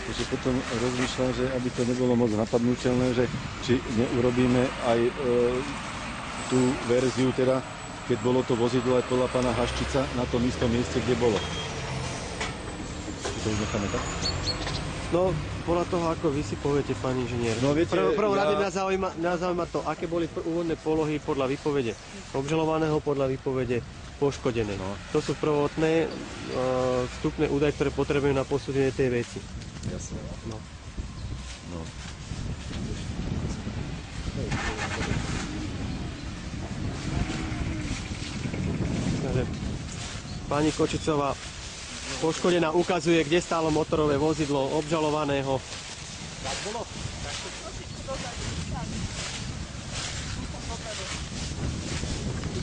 Takže potom rozmýšľam, že aby to nebolo moc napadnutelné, že či neurobíme aj tú verziu, teda, keď bolo to vozidlo aj podľa pána Haščica na tom istom mieste, kde bolo. To už necháme tak? No, podľa toho, ako vy si poviete, pán inžinier. No, viete, prvom rade nás zaujíma to, aké boli úvodné polohy podľa výpovede obžalovaného, podľa výpovede poškodenej. No. To sú prvotné vstupné údaje, ktoré potrebujeme na posúdenie tej veci. Jasne. No. No. Takže pani Kočicová poškodená ukazuje, kde stálo motorové vozidlo obžalovaného. Tak bolo?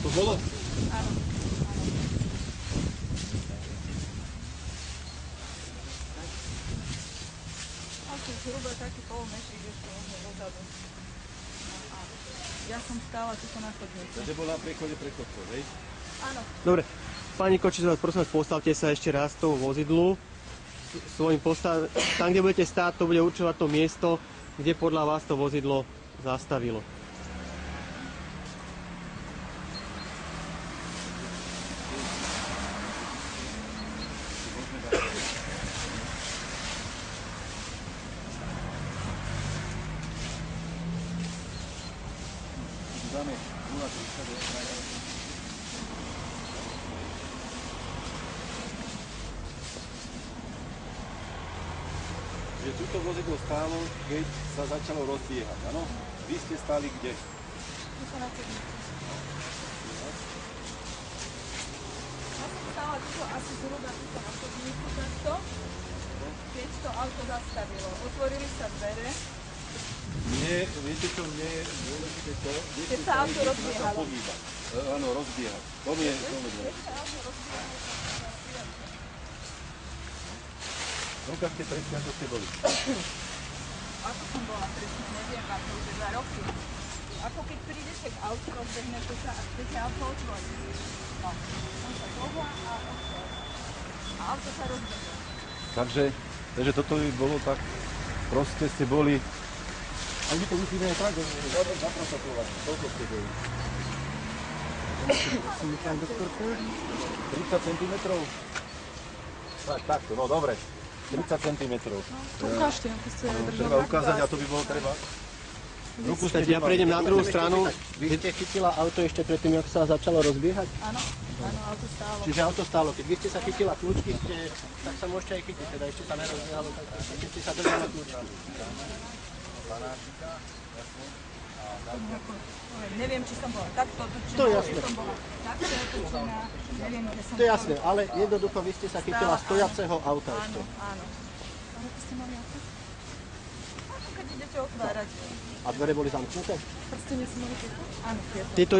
To bolo? Áno. Asi zhruba taký polmetrík ešte možno dozadu. Ja som stála tuto na chodníku. Takže bol na priechode prechodcov, hej? Áno. Dobre, pani Kočicová, prosím vás, postavte sa ešte raz tomu vozidlu. Tam, kde budete stáť, to bude určovať to miesto, kde podľa vás to vozidlo zastavilo. Dáme 0,30. Že túto vozidlo stálo, keď sa začalo rozbiehať, áno? Vy ste stáli kde? Tuto na chodníku. Ja som stála tuto asi zhruba tuto na chodníku takto, keď to auto zastavilo. Otvorili sa dvere. Nie, viete čo, mne je dôležité to, Keď sa auto rozbiehalo. Áno, rozbiehať. To mi je dôležité. Keď sa auto rozbiehalo, Ukážte presne, ako ste boli. ako som bola presne, neviem, ako už je 2 roky. Ako keď prídete k autu, rozbehnete sa a chcete auto otvoriť. No, som sa pohla a otvorila. A auto sa rozbehlo. Takže toto by bolo tak, proste ste boli, a my to musíme aj tak zaprotokovať, koľko ste boli. 30 cm? Takto, no dobre. 30 cm. Ukážte, ako ste držali. Treba ukázať a to by bolo treba. Ja prejdem na druhú stranu. Vy ste chytila auto ešte predtým, ako sa začalo rozbiehať? Áno, auto stálo. Čiže auto stálo. Keď vy ste sa chytila kľúčky, tak sa môžete aj chytiť. Teda ešte sa nerozbiehalo, tak keď ste sa držala kľúčky. Neviem, či som bola takto otočená, To je jasné. či som bola takto otočená, neviem, kde som To je jasné, ale jednoducho vy ste sa chytila stojaceho auta ešte. Áno, áno. Ale to ste mali ako? Ako keď idete otvárať. A dvere boli zamknuté? Prstenie si mali tieto? Áno, tieto.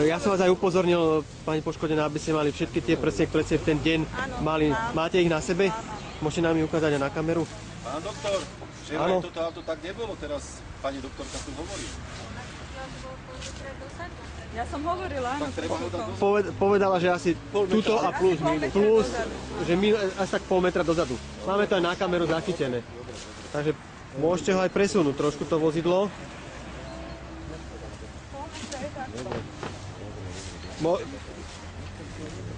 Ja som vás aj upozornil, pani poškodená, aby ste mali všetky tie prstenie, ktoré ste v ten deň mali. Máte ich na sebe? Môžete nám ich ukázať aj na kameru? Pán doktor, že aj toto auto tak nebolo, teraz pani doktorka tu hovorí. Ja som hovorila, áno. Tak treba ho dať dozadu. Povedala, že asi tuto a plus, plus, že asi tak pol metra dozadu. Máme to aj na kameru zachytené. Takže môžete ho aj presunúť trošku to vozidlo.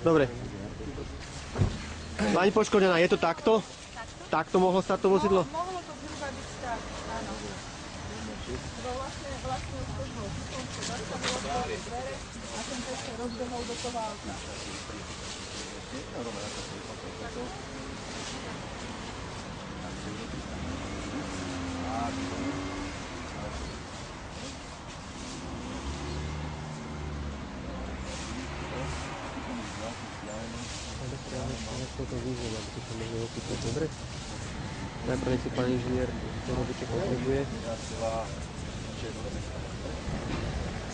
Dobre. Pani poškodená, je to takto? Takto mohlo stať to vozidlo? Mohlo to zhruba byť tak, áno. Bo vlastne už to bolo tuto, zastavilo otvorili dvere a ten sa rozbehol do toho auta. Dobre. Najprv nech si pán inžinier to robí, čo potrebuje.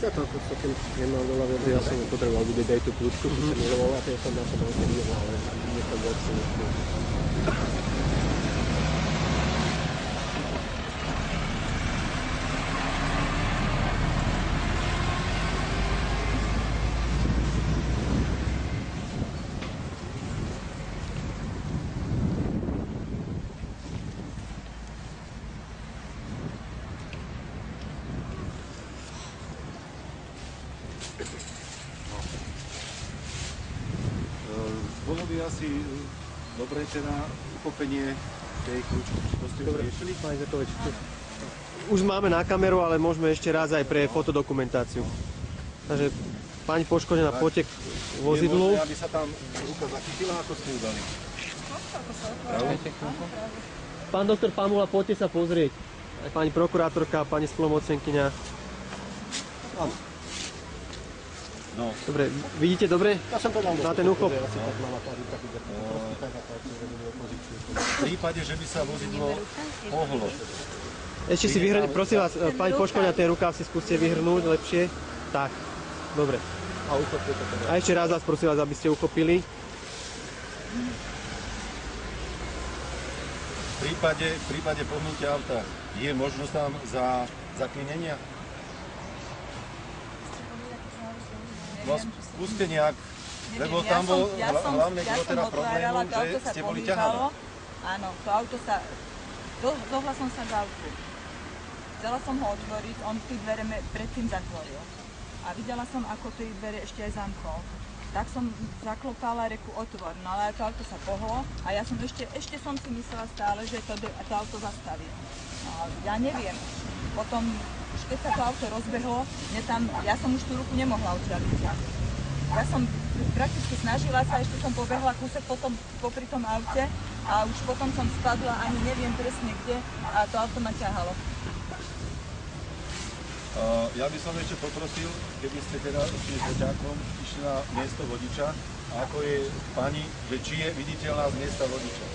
Ja to v podstate nemám veľa viac. Ja som potreboval vidieť aj tú kľúčku, čo sa milovala, a ja som na sebe odvedel, ale nie som viac si myslím. asi dobre teda uchopenie tej kľúčky. To ste už riešili? Pán Izetovič, už máme na kameru, ale môžeme ešte raz aj pre fotodokumentáciu. Takže pani poškodená potek Je vozidlu. možné, aby sa tam ruka zachytila, ako ste ju dali? Pán doktor Pamula, poďte sa pozrieť. Aj pani prokurátorka, pani splnomocnenkyňa. No. Dobre, vidíte dobre? Ja som to dal Na ten uchop. Asi tak mala tá ruka byť proste tak a tak, že robili opozíciu. V prípade, že by sa vozidlo pohlo, Ešte si vyhrňte, prosím vás, pani poškodená, ten rukáv si skúste vyhrnúť lepšie. Tak, dobre. A uchopte to teda. A ešte raz vás prosím vás, aby ste uchopili. v prípade pohnutia auta je možnosť tam zaklinenia? No skúste nejak, lebo tam bol hlavne bolo teda problémom, že ste boli ťahali. Áno, to auto sa... Zohla som sa k autu. Chcela som ho otvoriť, on tie dvere predtým zatvoril. A videla som, ako tie dvere ešte aj zamkol. Tak som zaklopala, reku otvor, no ale to auto sa pohlo a ja som ešte som si myslela stále, že to auto zastaví. No, ja neviem. Potom, už keď sa to auto rozbehlo, ja som už tú ruku nemohla odtiaľ vyťahnuť. Ja som prakticky snažila sa, ešte som pobehla kúsek potom popri tom aute a už potom som spadla, ani neviem presne kde a to auto ma ťahalo. Ja by som ešte poprosil, keby ste teda s foťákom išli na miesto vodiča, a ako je pani, že či je viditeľná z miesta vodiča.